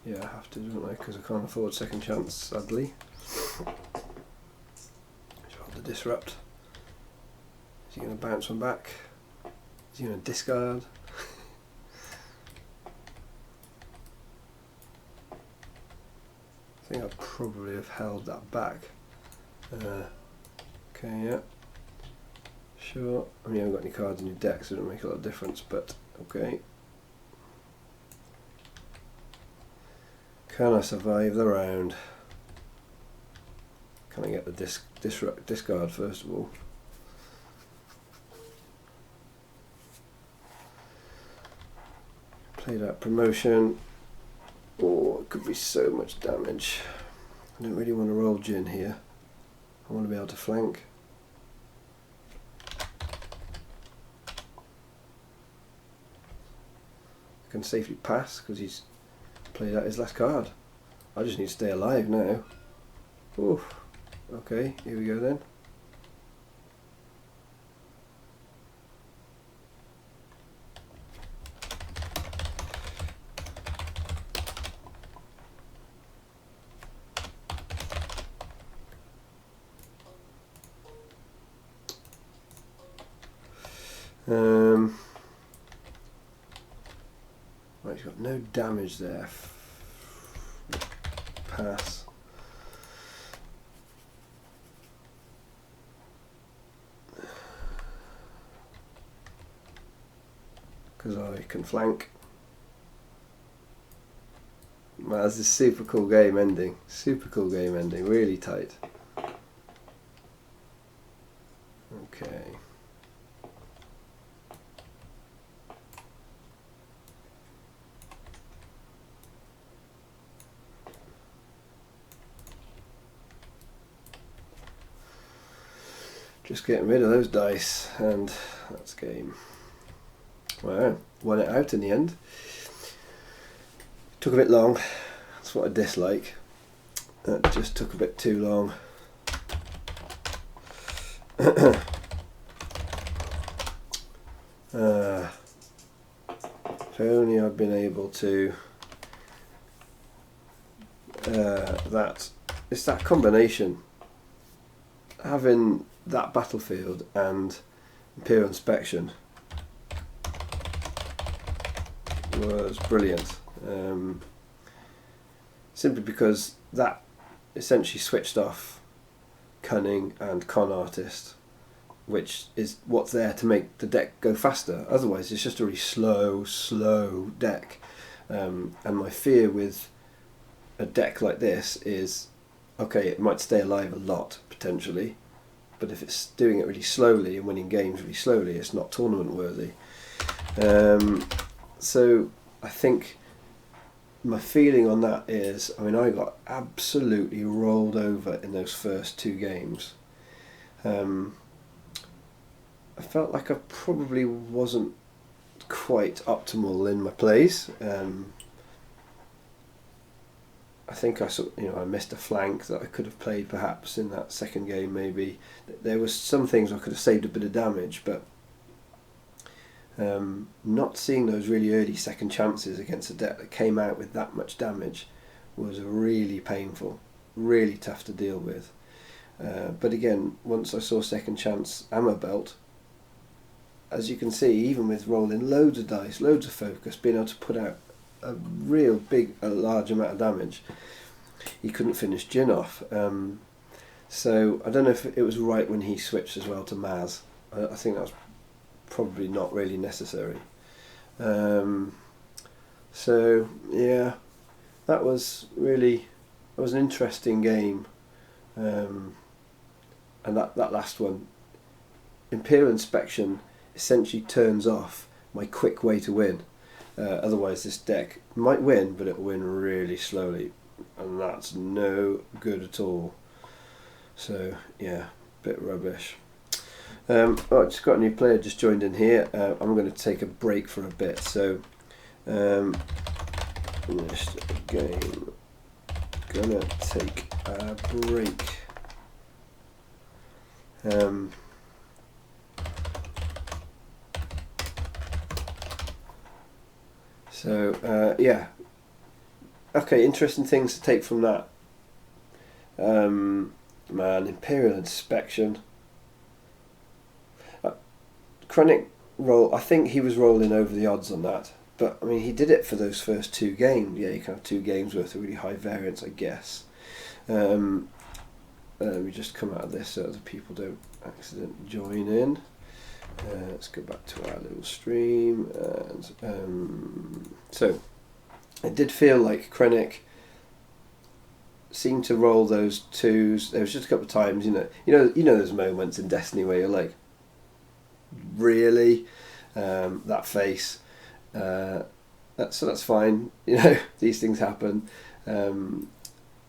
I have to, don't I? Because I can't afford second chance, sadly. Roll the disrupt. Is he going to bounce one back? Is he going to discard? I think I'd probably have held that back. Okay, yeah. Sure. I mean, you haven't got any cards in your deck, so it doesn't make a lot of difference, but okay. Can I survive the round? Can I get the discard first of all? Play that promotion. Oh, it could be so much damage. I don't really want to roll eJyn here. I want to be able to flank. I can safely pass because he's played out his last card. I just need to stay alive now. Oof. Okay, here we go then. Right, he's got no damage there. Pass. Because I can flank. MAZ is super cool game ending. Super cool game ending. Really tight. Okay. Just getting rid of those dice, and that's game. Wow, won it out in the end. Took a bit long, that's what I dislike. That just took a bit too long. If only I'd been able to... it's that combination. Having that battlefield and Imperial Inspection was brilliant, simply because that essentially switched off Cunning and Con Artist, which is what's there to make the deck go faster. Otherwise it's just a really slow deck, and my fear with a deck like this is, okay, it might stay alive a lot potentially, but if it's doing it really slowly and winning games really slowly, it's not tournament worthy. So I think my feeling on that is, I mean, I got absolutely rolled over in those first two games. I felt like I probably wasn't quite optimal in my plays. I think I missed a flank that I could have played perhaps in that second game. Maybe there was some things I could have saved a bit of damage, but not seeing those really early second chances against a deck that came out with that much damage was really painful, really tough to deal with. But again, once I saw second chance ammo belt, as you can see, even with rolling loads of dice, loads of focus, being able to put out a real large amount of damage, he couldn't finish eJyn off. So I don't know if it was right when he switched as well to MAZ. I think that was probably not really necessary. So yeah, that was an interesting game, and that last one, Imperial Inspection, essentially turns off my quick way to win. Otherwise this deck might win, but it'll win really slowly, and that's no good at all. So yeah, bit rubbish. I just got a new player just joined in here. I'm going to take a break for a bit, so Finished game. Gonna take a break. Yeah. Okay, interesting things to take from that. Man, Imperial Inspection. Chronic roll. I think he was rolling over the odds on that. But, I mean, he did it for those first 2 games. Yeah, you can have 2 games worth of really high variance, I guess. We just come out of this so other people don't accidentally join in. Let's go back to our little stream. So, it did feel like Krennic seemed to roll those 2s. There was just a couple of times, you know those moments in Destiny where you're like, really, that face. So that's fine. These things happen. And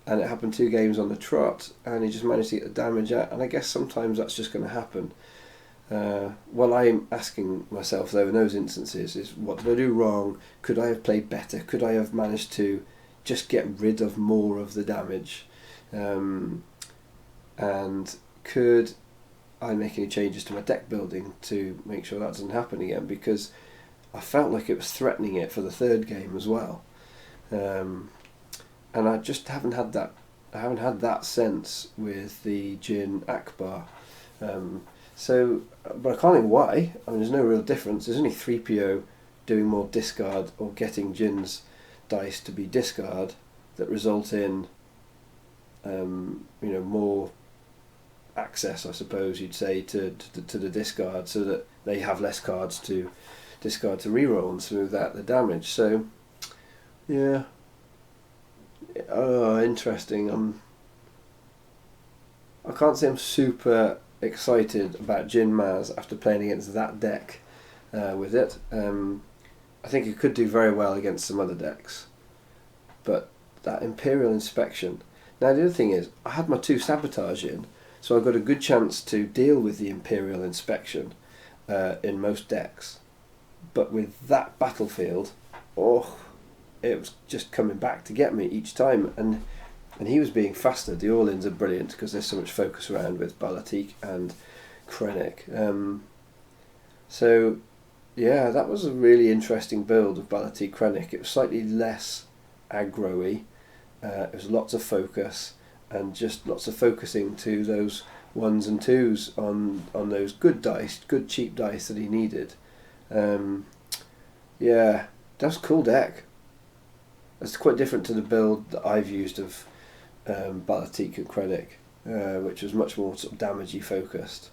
it happened 2 games on the trot, and he just managed to get the damage out. And I guess sometimes that's just going to happen. What I'm asking myself though in those instances is, what did I do wrong? Could I have played better? Could I have managed to just get rid of more of the damage? And could I make any changes to my deck building to make sure that doesn't happen again? Because I felt like it was threatening it for the 3rd game as well. And I just haven't had that. I haven't had that sense with the eJyn Akbar. But I can't think why. I mean, there's no real difference. There's only 3PO doing more discard or getting Jyn's dice to be discard that result in, more access, I suppose you'd say, to the discard, so that they have less cards to discard to reroll and smooth out the damage. So, yeah. Interesting. I can't say I'm super excited about eJyn MAZ after playing against that deck with it. I think it could do very well against some other decks, but that Imperial Inspection. Now the other thing is, I had my 2 sabotage in, so I got a good chance to deal with the Imperial Inspection in most decks. But with that battlefield, it was just coming back to get me each time, and he was being faster. The all-ins are brilliant because there's so much focus around with Balatik and Krennic. That was a really interesting build of Balatik Krennic. It was slightly less aggro-y. It was lots of focus and just lots of focusing to those 1s and 2s on those good dice, good cheap dice that he needed. That's a cool deck. That's quite different to the build that I've used of Balatik and Krennic, which was much more sort of damagey focused.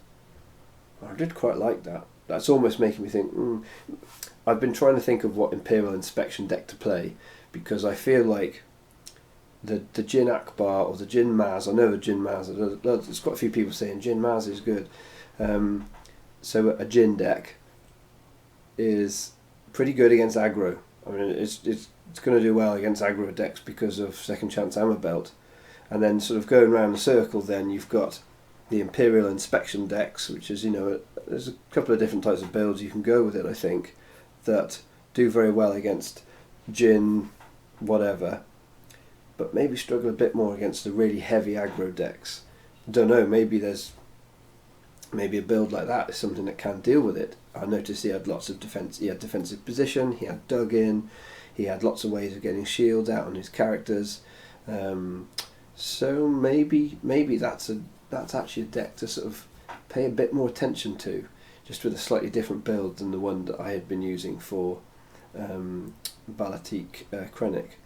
I did quite like that. That's almost making me think, I've been trying to think of what Imperial Inspection deck to play, because I feel like the eJyn Akbar or the eJyn MAZ, I know the eJyn MAZ, there's quite a few people saying eJyn MAZ is good. So a eJyn deck is pretty good against aggro. I mean, it's going to do well against aggro decks because of Second Chance Armor Belt. And then sort of going around the circle, then you've got the Imperial Inspection decks, which is, there's a couple of different types of builds you can go with it, I think, that do very well against eJyn whatever, but maybe struggle a bit more against the really heavy aggro decks. Don't know, maybe a build like that is something that can deal with it. I noticed he had lots of defense. He had defensive position. He had dug in. He had lots of ways of getting shields out on his characters. So maybe that's actually a deck to sort of pay a bit more attention to, just with a slightly different build than the one that I had been using for Balatik Krennic.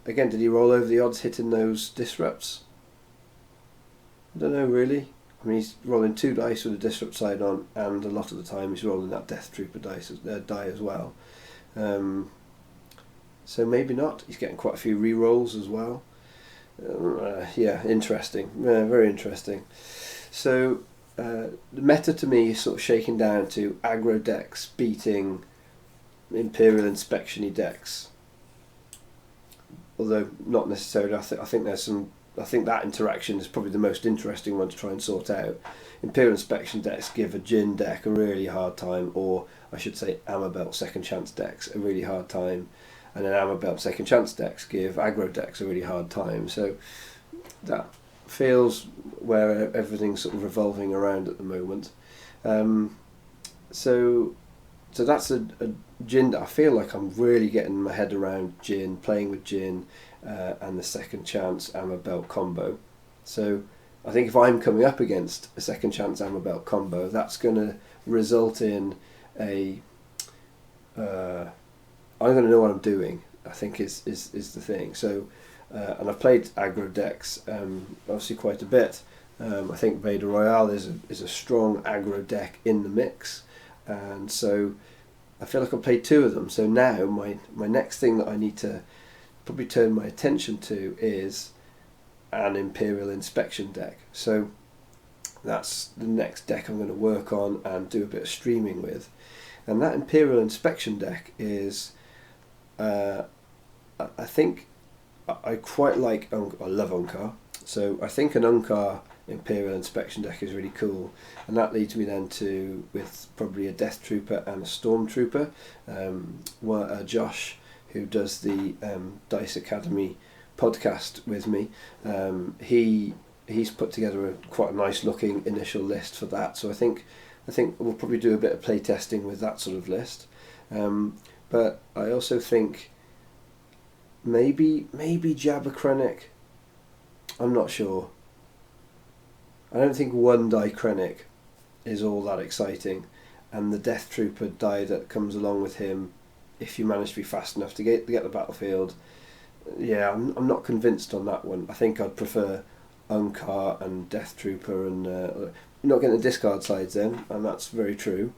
Again, did he roll over the odds hitting those disrupts? I don't know really. I mean, he's rolling 2 dice with a disrupt side on, and a lot of the time he's rolling that Death Trooper die as well. So maybe not. He's getting quite a few re-rolls as well. Interesting. Very interesting. So the meta to me is sort of shaking down to aggro decks beating Imperial Inspection-y decks. Although not necessarily. I think there's some I think that interaction is probably the most interesting one to try and sort out. Imperial Inspection decks give a eJyn deck a really hard time, or I should say Amabelt Second Chance decks a really hard time, and then Amabelt Second Chance decks give aggro decks a really hard time. So that feels where everything's sort of revolving around at the moment. So that's a eJyn that I feel like I'm really getting my head around eJyn, playing with eJyn, and the Second Chance Amabelt combo. So I think if I'm coming up against a Second Chance Amabelt combo, that's going to result in a I'm going to know what I'm doing, I think is the thing. So and I've played aggro decks obviously quite a bit. I think Vader Royale is a strong aggro deck in the mix, and so I feel like I've played two of them. So now my next thing that I need to probably turn my attention to is an Imperial Inspection deck. So that's the next deck I'm going to work on and do a bit of streaming with. And that Imperial Inspection deck is, I think I quite like, I love Unkar. So I think an Unkar Imperial Inspection deck is really cool, and that leads me then to, with probably a Death Trooper and a Stormtrooper. Josh, who does the Dice Academy podcast with me, he's put together quite a nice looking initial list for that. So I think we'll probably do a bit of play testing with that sort of list. But I also think maybe Jabba Krennic. I'm not sure. I don't think one die Krennic is all that exciting, and the Death Trooper die that comes along with him, if you manage to be fast enough to get the battlefield, yeah, I'm not convinced on that one. I think I'd prefer Unkar and Death Trooper, and you're not getting the discard sides then, and that's very true.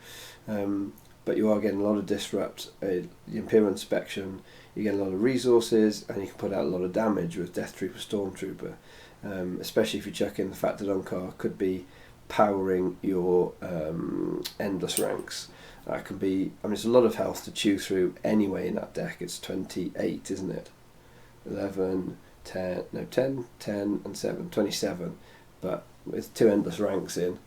But you are getting a lot of disrupt. The Imperial Inspection, you get a lot of resources, and you can put out a lot of damage with Death Trooper, Stormtrooper. Especially if you chuck in the fact that Unkar could be powering your endless ranks. That can be, I mean, it's a lot of health to chew through anyway in that deck. It's 28, isn't it? 11, 10, no, 10, 10 and 7, 27. But with two endless ranks in,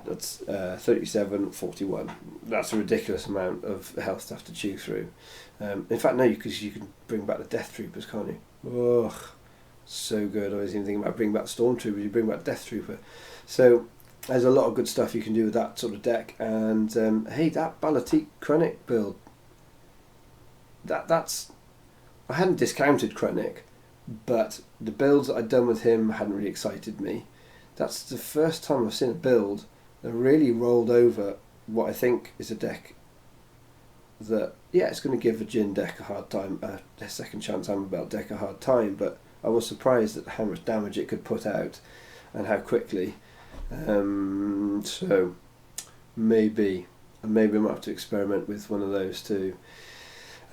that's 37, 41. That's a ridiculous amount of health to have to chew through. In fact, no, because you can bring back the Death Troopers, can't you? Ugh. So good. I was even thinking about bringing back Stormtroopers, you bring back Death Trooper. So there's a lot of good stuff you can do with that sort of deck. And hey, that Balatik Krennic build, that's I hadn't discounted Krennic, but the builds that I'd done with him hadn't really excited me. That's the first time I've seen a build that really rolled over what I think is a deck that, yeah, it's going to give a eJyn deck a hard time, a Second Chance Amabelt deck a hard time, but I was surprised at how much damage it could put out and how quickly. So maybe I might have to experiment with one of those too.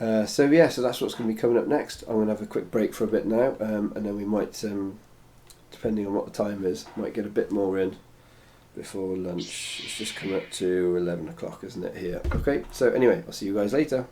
So that's what's going to be coming up next. I'm going to have a quick break for a bit now, and then we might, depending on what the time is, might get a bit more in before lunch. It's just come up to 11 o'clock, isn't it, here? Okay, so anyway, I'll see you guys later.